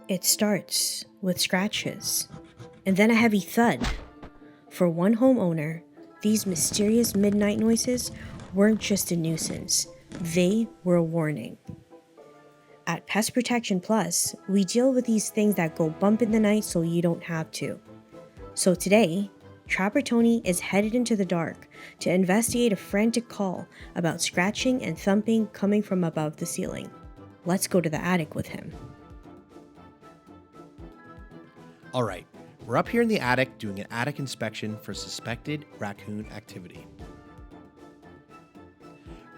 It starts with scratches, and then a heavy thud. For one homeowner, these mysterious midnight noises weren't just a nuisance, they were a warning. At Pest Protection Plus, we deal with these things that go bump in the night so you don't have to. So today, Trapper Tony is headed into the dark to investigate a frantic call about scratching and thumping coming from above the ceiling. Let's go to the attic with him. All right, we're up here in the attic doing an attic inspection for suspected raccoon activity.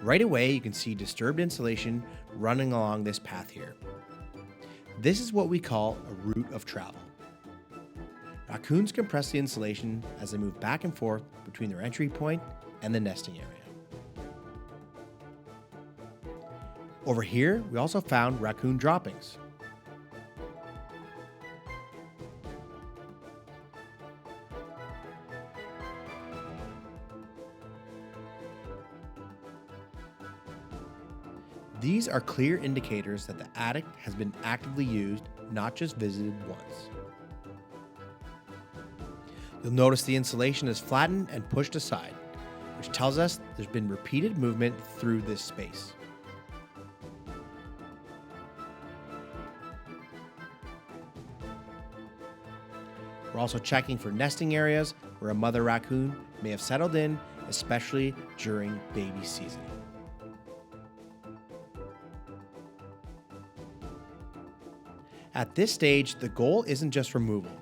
Right away, you can see disturbed insulation running along this path here. This is what we call a route of travel. Raccoons compress the insulation as they move back and forth between their entry point and the nesting area. Over here, we also found raccoon droppings. These are clear indicators that the attic has been actively used, not just visited once. You'll notice the insulation is flattened and pushed aside, which tells us there's been repeated movement through this space. We're also checking for nesting areas where a mother raccoon may have settled in, especially during baby season. At this stage, the goal isn't just removal.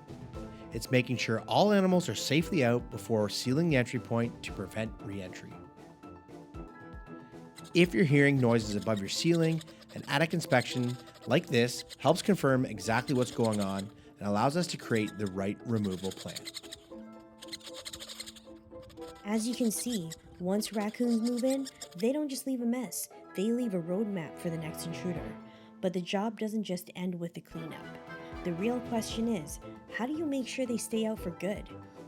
It's making sure all animals are safely out before sealing the entry point to prevent re-entry. If you're hearing noises above your ceiling, an attic inspection like this helps confirm exactly what's going on and allows us to create the right removal plan. As you can see, once raccoons move in, they don't just leave a mess, they leave a roadmap for the next intruder. But the job doesn't just end with the cleanup. The real question is, how do you make sure they stay out for good?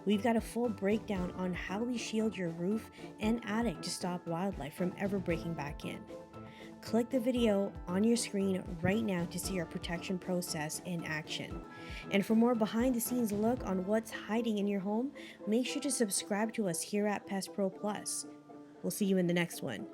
We've got a full breakdown on how we shield your roof and attic to stop wildlife from ever breaking back in. Click the video on your screen right now to see our protection process in action. And for more behind the scenes look on what's hiding in your home, make sure to subscribe to us here at Pest Pro Plus. We'll see you in the next one.